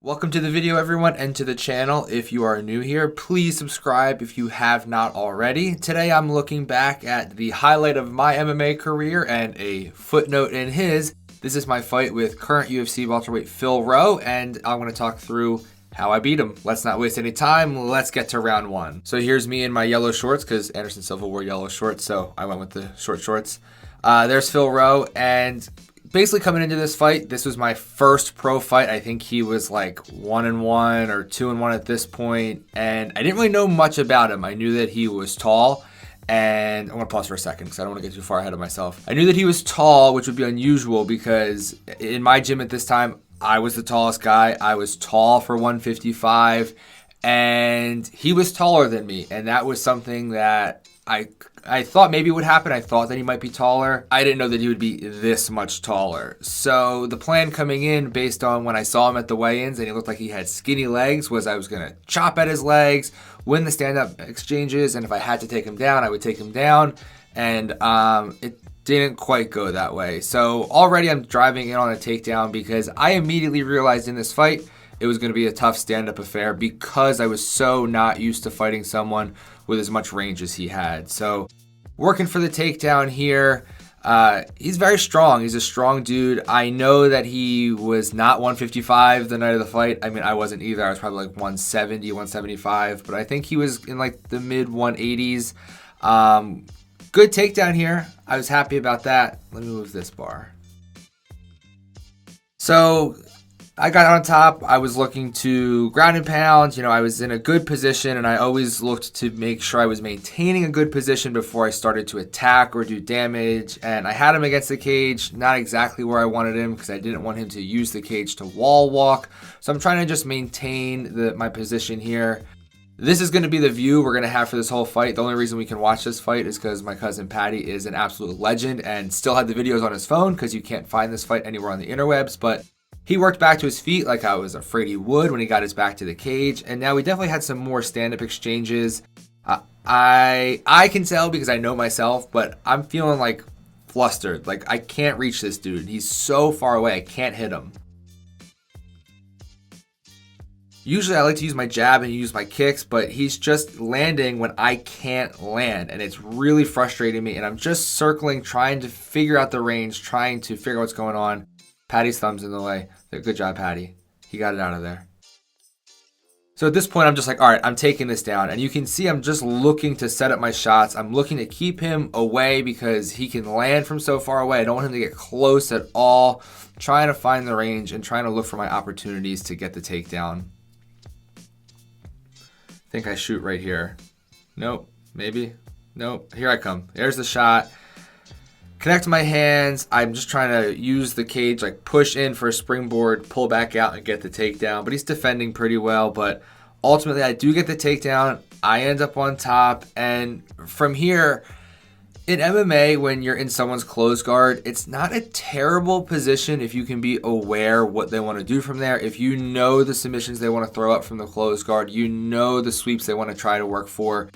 Welcome to the video, everyone, and to the channel. If you are new here, please subscribe if you have not already. Today I'm looking back at the highlight of my MMA career and a footnote in his. This is my fight with current UFC welterweight Phil Rowe, and I'm going to talk through how I beat him. Let's not waste any time. Let's get to round one. So here's me in my yellow shorts because Anderson Silva wore yellow shorts, so I went with the short shorts. There's Phil Rowe, and basically coming into this fight, this was my first pro fight. I think he was like 1-1 or 2-1 at this point, and I didn't really know much about him. I knew that he was tall, and I'm going to pause for a second because I don't want to get too far ahead of myself. I knew that he was tall, which would be unusual because in my gym at this time, I was the tallest guy. I was tall for 155, and he was taller than me, and that was something that I thought maybe would happen. I thought that he might be taller. I didn't know that he would be this much taller. So the plan coming in based on when I saw him at the weigh-ins and he looked like he had skinny legs was I was going to chop at his legs, win the stand-up exchanges, and if I had to take him down, I would take him down. And it didn't quite go that way. So already I'm driving in on a takedown because I immediately realized in this fight it was going to be a tough stand-up affair because I was so not used to fighting someone with as much range as he had. So working for the takedown here. He's very strong. He's a strong dude. I know that he was not 155 the night of the fight. I mean, I wasn't either. I was probably like 170, 175, but I think he was in like the mid 180s. Good takedown here. I was happy about that. Let me move this bar. So I got on top. I was looking to ground and pound. You know, I was in a good position, and I always looked to make sure I was maintaining a good position before I started to attack or do damage. And I had him against the cage, not exactly where I wanted him because I didn't want him to use the cage to wall walk. So I'm trying to just maintain my position here. This is going to be the view we're going to have for this whole fight. The only reason we can watch this fight is because my cousin Patty is an absolute legend and still had the videos on his phone because you can't find this fight anywhere on the interwebs. But he worked back to his feet like I was afraid he would when he got his back to the cage. And now we definitely had some more stand-up exchanges. I can tell because I know myself, but I'm feeling like flustered. Like I can't reach this dude. He's so far away. I can't hit him. Usually I like to use my jab and use my kicks, but he's just landing when I can't land. And it's really frustrating me. And I'm just circling, trying to figure out the range, trying to figure out what's going on. Patty's thumb's in the way. Good job, Patty. He got it out of there. So at this point, I'm just like, all right, I'm taking this down. And you can see I'm just looking to set up my shots. I'm looking to keep him away because he can land from so far away. I don't want him to get close at all. Trying to find the range and trying to look for my opportunities to get the takedown. I think I shoot right here. Nope. Maybe. Nope. Here I come. There's the shot. Connect my hands. I'm just trying to use the cage, like push in for a springboard, pull back out and get the takedown. But he's defending pretty well. But ultimately, I do get the takedown. I end up on top. And from here, in MMA, when you're in someone's close guard, it's not a terrible position if you can be aware what they want to do from there. If you know the submissions they want to throw up from the close guard, you know the sweeps they want to try to work for.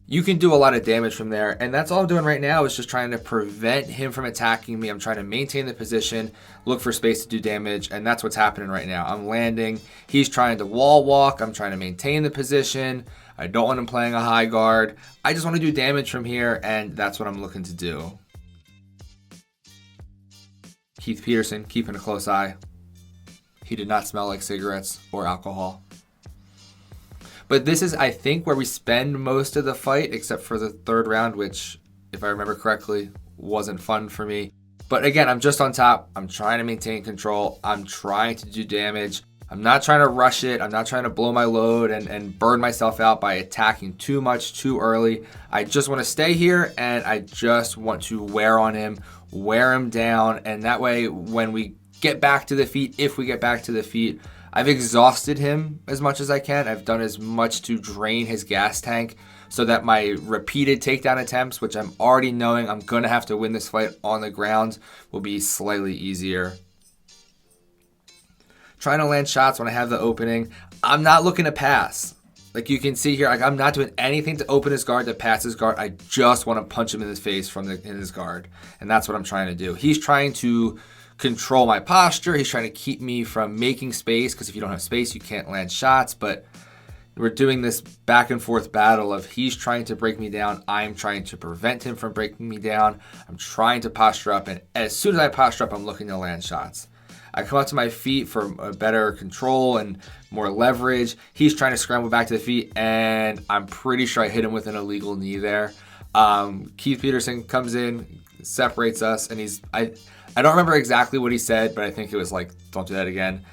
You can do a lot of damage from there, and that's all I'm doing right now is just trying to prevent him from attacking me. I'm trying to maintain the position, look for space to do damage, and that's what's happening right now. I'm landing. He's trying to wall walk. I'm trying to maintain the position. I don't want him playing a high guard. I just want to do damage from here, and that's what I'm looking to do. Keith Peterson, keeping a close eye. He did not smell like cigarettes or alcohol. But this is, I think, where we spend most of the fight, except for the third round, which, if I remember correctly, wasn't fun for me. But again, I'm just on top. I'm trying to maintain control. I'm trying to do damage. I'm not trying to rush it. I'm not trying to blow my load and burn myself out by attacking too much too early. I just want to stay here, and I just want to wear on him, wear him down. And that way, when we get back to the feet, if we get back to the feet, I've exhausted him as much as I can. I've done as much to drain his gas tank so that my repeated takedown attempts, which I'm already knowing I'm going to have to win this fight on the ground, will be slightly easier. Trying to land shots when I have the opening. I'm not looking to pass. Like you can see here, like I'm not doing anything to open his guard, to pass his guard. I just want to punch him in his face in his guard. And that's what I'm trying to do. He's trying to control my posture. He's trying to keep me from making space, because if you don't have space, you can't land shots. But we're doing this back and forth battle of he's trying to break me down. I'm trying to prevent him from breaking me down. I'm trying to posture up. And as soon as I posture up, I'm looking to land shots. I come up to my feet for a better control and more leverage. He's trying to scramble back to the feet, and I'm pretty sure I hit him with an illegal knee there. Keith Peterson comes in, separates us, and I don't remember exactly what he said, but I think it was like, don't do that again.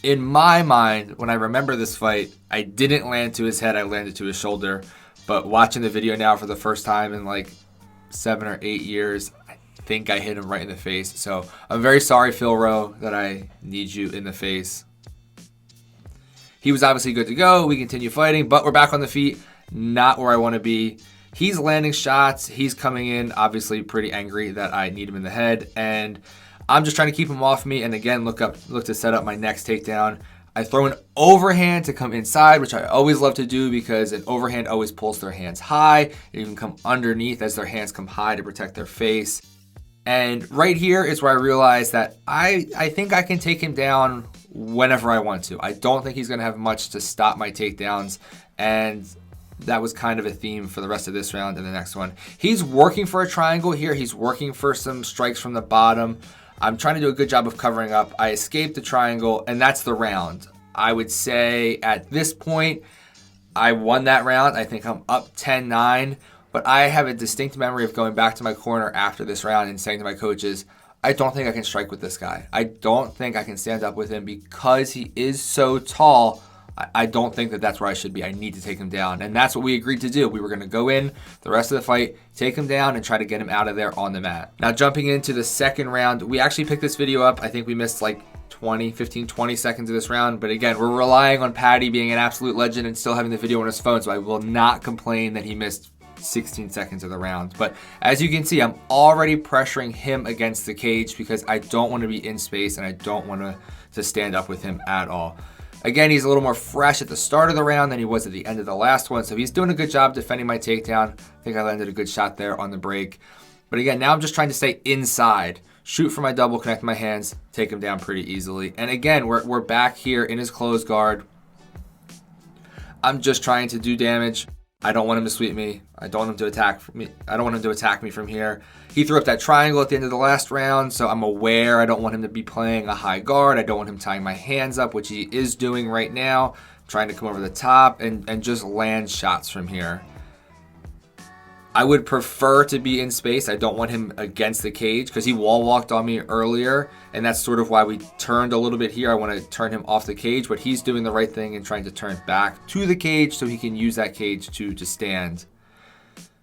In my mind, when I remember this fight, I didn't land to his head, I landed to his shoulder. But watching the video now for the first time in like 7 or 8 years, I think I hit him right in the face. So I'm very sorry, Phil Rowe, that I need you in the face. He was obviously good to go. We continue fighting, but we're back on the feet, not where I want to be. He's landing shots. He's coming in, obviously pretty angry that I need him in the head. And I'm just trying to keep him off me, and again, look to set up my next takedown. I throw an overhand to come inside, which I always love to do because an overhand always pulls their hands high. You can come underneath as their hands come high to protect their face. And right here is where I realize that I think I can take him down whenever I want to. I don't think he's going to have much to stop my takedowns, and that was kind of a theme for the rest of this round and the next one. He's working for a triangle here. He's working for some strikes from the bottom. I'm trying to do a good job of covering up. I escaped the triangle, and that's the round. I would say at this point, I won that round. I think I'm up 10-9, but I have a distinct memory of going back to my corner after this round and saying to my coaches, I don't think I can strike with this guy. I don't think I can stand up with him because he is so tall. I don't think that that's where I should be. I need to take him down. And that's what we agreed to do. We were going to go in the rest of the fight, take him down, and try to get him out of there on the mat. Now, jumping into the second round, we actually picked this video up. I think we missed like 15, 20 seconds of this round. But again, we're relying on Patty being an absolute legend and still having the video on his phone. So I will not complain that he missed 16 seconds of the round. But as you can see, I'm already pressuring him against the cage because I don't want to be in space and I don't want to stand up with him at all. Again, he's a little more fresh at the start of the round than he was at the end of the last one, so he's doing a good job defending my takedown. I think I landed a good shot there on the break. But again, now I'm just trying to stay inside, shoot for my double, connect my hands, take him down pretty easily. And again, we're back here in his closed guard. I'm just trying to do damage. I don't want him to sweep me. I don't want him to attack me. I don't want him to attack me from here. He threw up that triangle at the end of the last round, so I'm aware I don't want him to be playing a high guard. I don't want him tying my hands up, which he is doing right now, trying to come over the top and just land shots from here. I would prefer to be in space. I don't want him against the cage because he wall walked on me earlier, and that's sort of why we turned a little bit here. I want to turn him off the cage, but he's doing the right thing and trying to turn back to the cage so he can use that cage to stand.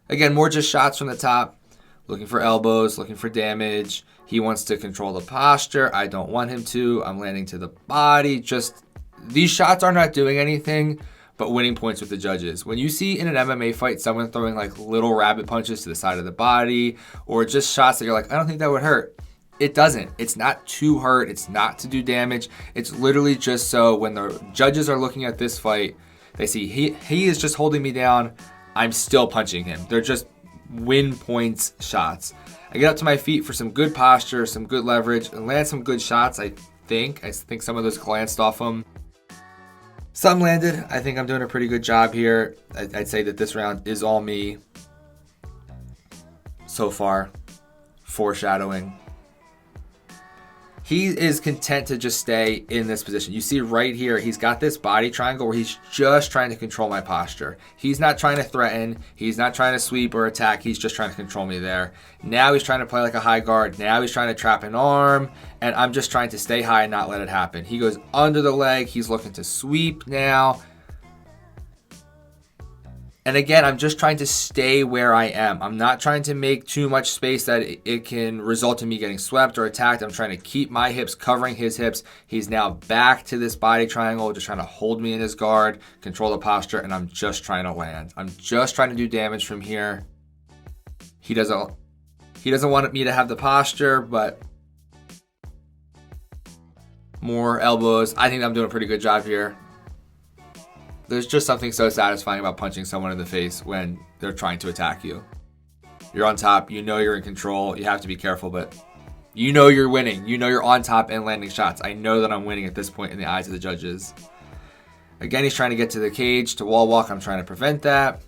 Again, more just shots from the top, looking for elbows, looking for damage. He wants to control the posture. I don't want him to. I'm landing to the body. Just these shots are not doing anything but winning points with the judges. When you see in an MMA fight someone throwing like little rabbit punches to the side of the body or just shots that you're like, I don't think that would hurt. It doesn't. It's not to hurt. It's not to do damage. It's literally just so when the judges are looking at this fight, they see he is just holding me down. I'm still punching him. They're just win points shots. I get up to my feet for some good posture, some good leverage, and land some good shots, I think. I think some of those glanced off him. Some landed. I think I'm doing a pretty good job here. I'd say that this round is all me so far. Foreshadowing. He is content to just stay in this position. You see right here, he's got this body triangle where he's just trying to control my posture. He's not trying to threaten. He's not trying to sweep or attack. He's just trying to control me there. Now he's trying to play like a high guard. Now he's trying to trap an arm. And I'm just trying to stay high and not let it happen. He goes under the leg. He's looking to sweep now. And again, I'm just trying to stay where I am. I'm not trying to make too much space that it can result in me getting swept or attacked. I'm trying to keep my hips covering his hips. He's now back to this body triangle, just trying to hold me in his guard, control the posture, and I'm just trying to land. I'm just trying to do damage from here. He doesn't want me to have the posture, but more elbows. I think I'm doing a pretty good job here. There's just something so satisfying about punching someone in the face when they're trying to attack you. You're on top, you know you're in control, you have to be careful, but You know you're winning. You know you're on top and landing shots. I know that I'm winning at this point in the eyes of the judges. Again, he's trying to get to the cage to wall walk. I'm trying to prevent that.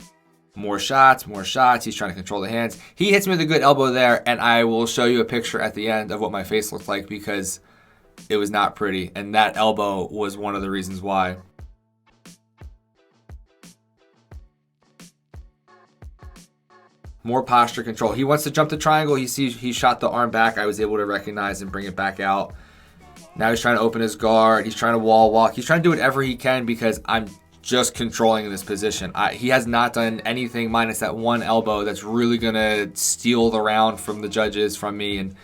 More shots, more shots. He's trying to control the hands. He hits me with a good elbow there, and I will show you a picture at the end of what my face looked like because it was not pretty, and that elbow was one of the reasons why. More posture control. He wants to jump the triangle. He sees he shot the arm back. I was able to recognize and bring it back out. Now he's trying to open his guard. He's trying to wall walk. He's trying to do whatever he can because I'm just controlling this position. He has not done anything minus that one elbow that's really going to steal the round from the judges, from me. And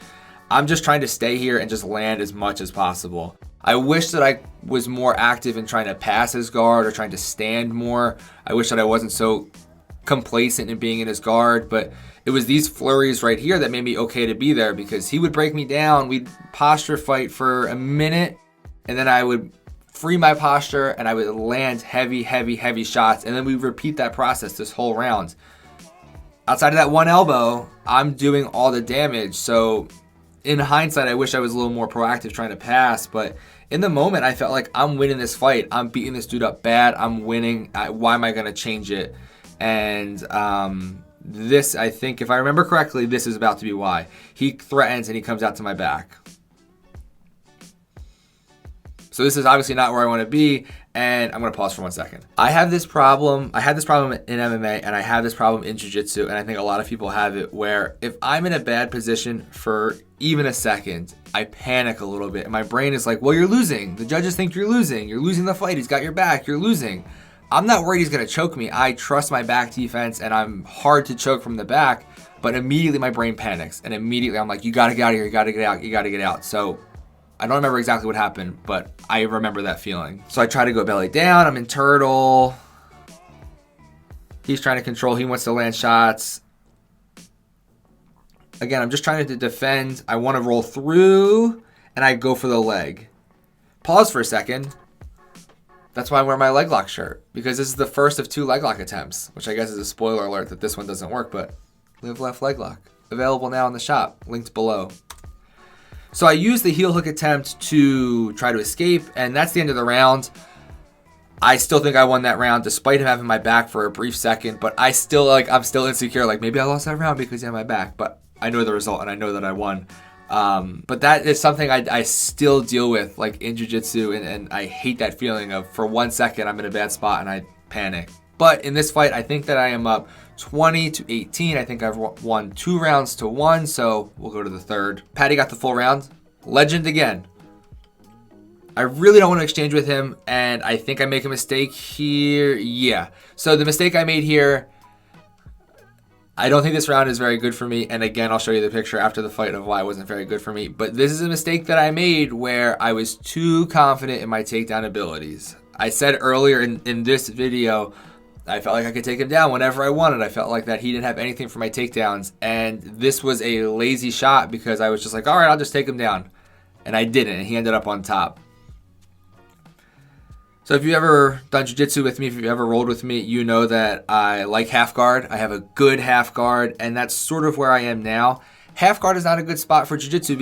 I'm just trying to stay here and just land as much as possible. I wish that I was more active in trying to pass his guard or trying to stand more. I wish that I wasn't so complacent in being in his guard, but it was these flurries right here that made me okay to be there because he would break me down. We'd posture fight for a minute, and then I would free my posture and I would land heavy, heavy, heavy shots, and then we repeat that process this whole round. Outside of that one elbow, I'm doing all the damage. So in hindsight, I wish I was a little more proactive trying to pass, but in the moment, I felt like I'm winning this fight. I'm beating this dude up bad. I'm winning. Why am I going to change it? And this, I think, if I remember correctly, this is about to be why. He threatens and he comes out to my back. So this is obviously not where I want to be, and I'm going to pause for 1 second. I have this problem. I had this problem in MMA, and I have this problem in jiu-jitsu, and I think a lot of people have it, where if I'm in a bad position for even a second, I panic a little bit, and my brain is like, well, you're losing. The judges think you're losing. You're losing the fight. He's got your back. You're losing. I'm not worried he's going to choke me. I trust my back defense, and I'm hard to choke from the back, but immediately my brain panics, and immediately I'm like, you got to get out of here. You got to get out. You got to get out. So I don't remember exactly what happened, but I remember that feeling. So I try to go belly down. I'm in turtle. He's trying to control. He wants to land shots. Again, I'm just trying to defend. I want to roll through, and I go for the leg. Pause for a second. That's why I wear my leg lock shirt, because this is the first of 2 leg lock attempts, which I guess is a spoiler alert that this one doesn't work, but live left leg lock. Available now in the shop, linked below. So I used the heel hook attempt to try to escape, and that's the end of the round. I still think I won that round, despite him having my back for a brief second, but I'm still insecure, like maybe I lost that round because he had my back, but I know the result and I know that I won. But that is something I still deal with, like in jiu-jitsu, and I hate that feeling of, for 1 second, I'm in a bad spot and I panic. But in this fight, I think that I am up 20-18. I think I've won 2 rounds to 1, so we'll go to the third. Patty got the full round. Legend again. I really don't want to exchange with him, and I think I make a mistake here. Yeah. So the mistake I made here, I don't think this round is very good for me. And again, I'll show you the picture after the fight of why it wasn't very good for me. But this is a mistake that I made where I was too confident in my takedown abilities. I said earlier in this video, I felt like I could take him down whenever I wanted. I felt like that he didn't have anything for my takedowns. And this was a lazy shot because I was just like, all right, I'll just take him down. And I didn't, and he ended up on top. So if you've ever done jiu-jitsu with me, if you've ever rolled with me, you know that I like half guard. I have a good half guard, and that's sort of where I am now. Half guard is not a good spot for jiu-jitsu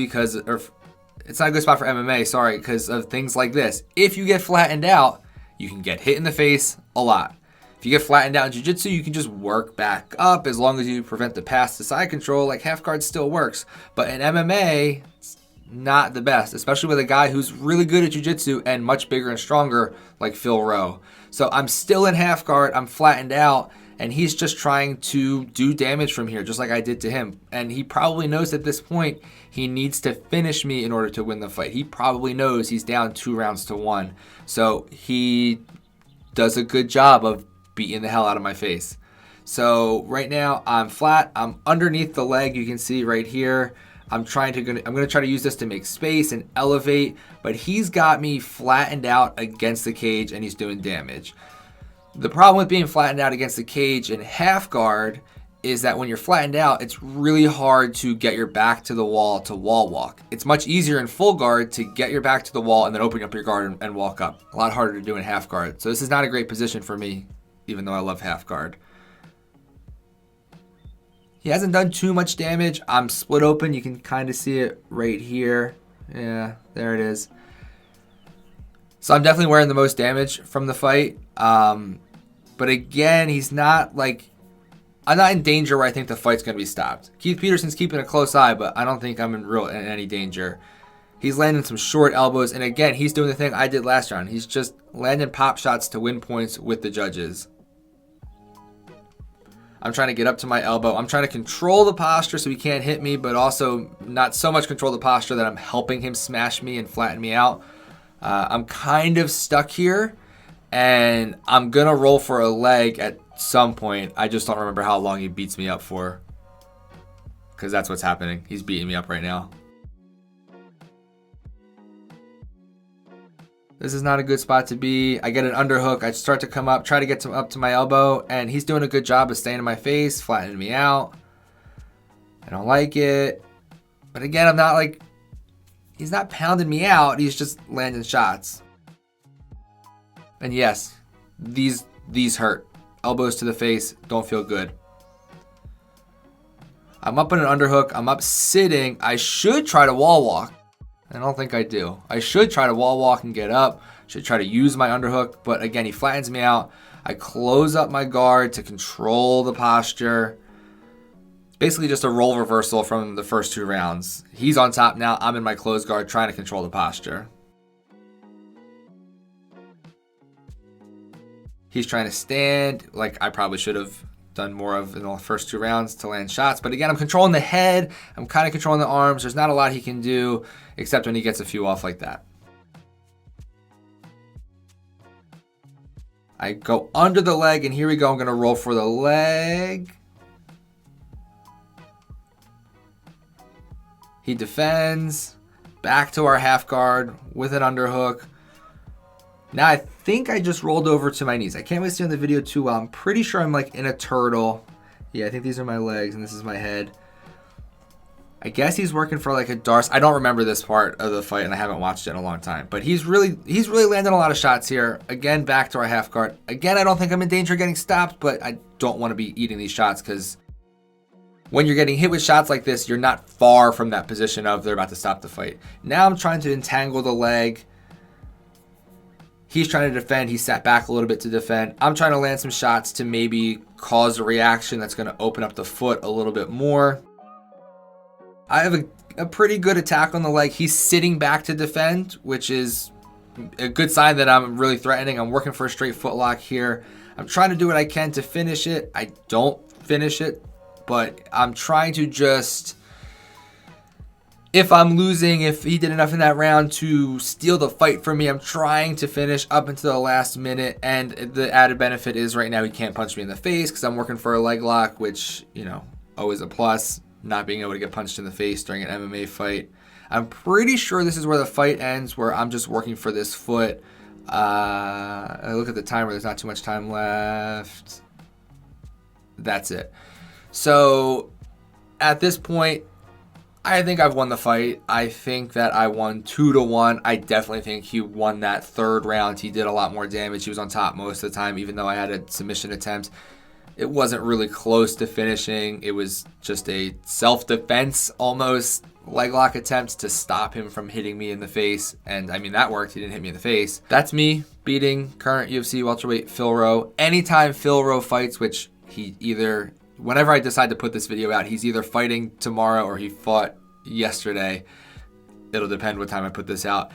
it's not a good spot for MMA, because of things like this. If you get flattened out, you can get hit in the face a lot. If you get flattened out in jiu-jitsu, you can just work back up as long as you prevent the pass to side control. Like, half guard still works. But in MMA, it's not the best, especially with a guy who's really good at jiu-jitsu and much bigger and stronger like Phil Rowe. So I'm still in half guard, I'm flattened out, and he's just trying to do damage from here, just like I did to him. And he probably knows at this point he needs to finish me in order to win the fight. He probably knows he's down 2 rounds to 1. So he does a good job of beating the hell out of my face. So right now I'm flat, I'm underneath the leg, you can see right here. I'm going to try to use this to make space and elevate, but he's got me flattened out against the cage and he's doing damage. The problem with being flattened out against the cage in half guard is that when you're flattened out, it's really hard to get your back to the wall to wall walk. It's much easier in full guard to get your back to the wall and then open up your guard and walk up. A lot harder to do in half guard. So this is not a great position for me, even though I love half guard. He hasn't done too much damage. I'm split open. You can kind of see it right here. Yeah, there it is. So I'm definitely wearing the most damage from the fight. But again, he's not like... I'm not in danger where I think the fight's going to be stopped. Keith Peterson's keeping a close eye, but I don't think I'm in any danger. He's landing some short elbows, and again, he's doing the thing I did last round. He's just landing pop shots to win points with the judges. I'm trying to get up to my elbow. I'm trying to control the posture so he can't hit me, but also not so much control the posture that I'm helping him smash me and flatten me out. I'm kind of stuck here, and I'm going to roll for a leg at some point. I just don't remember how long he beats me up for, because that's what's happening. He's beating me up right now. This is not a good spot to be. I get an underhook. I start to come up, try to get up to my elbow, and he's doing a good job of staying in my face, flattening me out. I don't like it. But again, I'm not like... He's not pounding me out. He's just landing shots. And yes, these hurt. Elbows to the face don't feel good. I'm up in an underhook. I'm up sitting. I should try to wall walk. I don't think I do. I should try to wall walk and get up. Should try to use my underhook. But again, he flattens me out. I close up my guard to control the posture. Basically just a role reversal from the first 2 rounds. He's on top now. I'm in my closed guard trying to control the posture. He's trying to stand like I probably should have done more of in the first 2 rounds to land shots. But again, I'm controlling the head. I'm kind of controlling the arms. There's not a lot he can do except when he gets a few off like that. I go under the leg, and here we go. I'm going to roll for the leg. He defends. Back to our half guard with an underhook. Now I think I just rolled over to my knees. I can't really see on the video too well. I'm pretty sure I'm like in a turtle. Yeah, I think these are my legs and this is my head. I guess he's working for like a Darce. I don't remember this part of the fight and I haven't watched it in a long time. But he's really landing a lot of shots here. Again, back to our half guard. Again, I don't think I'm in danger of getting stopped, but I don't want to be eating these shots because when you're getting hit with shots like this, you're not far from that position of they're about to stop the fight. Now I'm trying to entangle the leg. He's trying to defend. He sat back a little bit to defend. I'm trying to land some shots to maybe cause a reaction that's going to open up the foot a little bit more. I have a pretty good attack on the leg. He's sitting back to defend, which is a good sign that I'm really threatening. I'm working for a straight foot lock here. I'm trying to do what I can to finish it. I don't finish it, but I'm trying to just... If I'm losing, if he did enough in that round to steal the fight from me, I'm trying to finish up until the last minute. And the added benefit is right now he can't punch me in the face because I'm working for a leg lock, which, you know, always a plus. Not being able to get punched in the face during an MMA fight. I'm pretty sure this is where the fight ends, where I'm just working for this foot. I look at the timer. There's not too much time left. That's it. So at this point, I think I've won the fight. I think that I won 2-1. I definitely think he won that third round. He did a lot more damage. He was on top most of the time, even though I had a submission attempt. It wasn't really close to finishing. It was just a self-defense, almost leg lock attempt to stop him from hitting me in the face. And I mean, that worked. He didn't hit me in the face. That's me beating current UFC welterweight Phil Rowe. Anytime Phil Rowe fights, which he either... Whenever I decide to put this video out, he's either fighting tomorrow or he fought yesterday. It'll depend what time I put this out.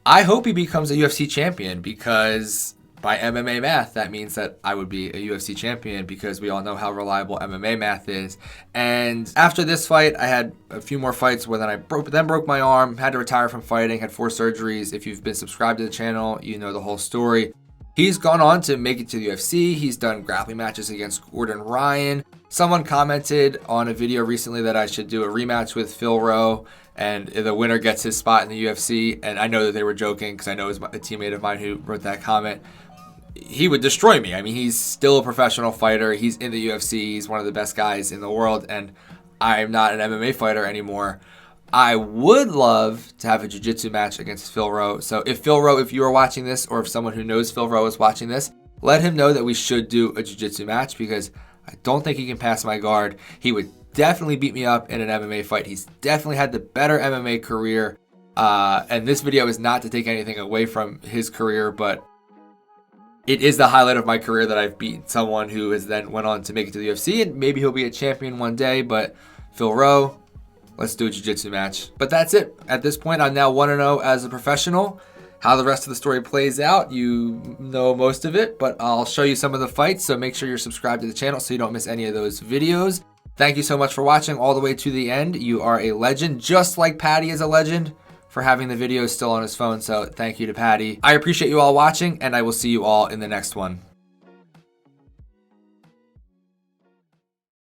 I hope he becomes a UFC champion because by MMA math, that means that I would be a UFC champion because we all know how reliable MMA math is. And after this fight, I had a few more fights where then I broke my arm, had to retire from fighting, had 4 surgeries. If you've been subscribed to the channel, you know the whole story. He's gone on to make it to the UFC. He's done grappling matches against Gordon Ryan. Someone commented on a video recently that I should do a rematch with Phil Rowe and the winner gets his spot in the UFC. And I know that they were joking because I know it was a teammate of mine who wrote that comment. He would destroy me. I mean, he's still a professional fighter. He's in the UFC. He's one of the best guys in the world. And I'm not an MMA fighter anymore. I would love to have a jiu-jitsu match against Phil Rowe. So if Phil Rowe, if you are watching this, or if someone who knows Phil Rowe is watching this, let him know that we should do a jiu-jitsu match because I don't think he can pass my guard. He would definitely beat me up in an MMA fight. He's definitely had the better MMA career. And this video is not to take anything away from his career, but it is the highlight of my career that I've beaten someone who has then went on to make it to the UFC, and maybe he'll be a champion one day. But Phil Rowe, let's do a jiu-jitsu match. But that's it. At this point, I'm now 1-0 as a professional. How the rest of the story plays out, you know most of it, but I'll show you some of the fights, so make sure you're subscribed to the channel so you don't miss any of those videos. Thank you so much for watching all the way to the end. You are a legend, just like Patty is a legend for having the videos still on his phone, so thank you to Patty. I appreciate you all watching, and I will see you all in the next one.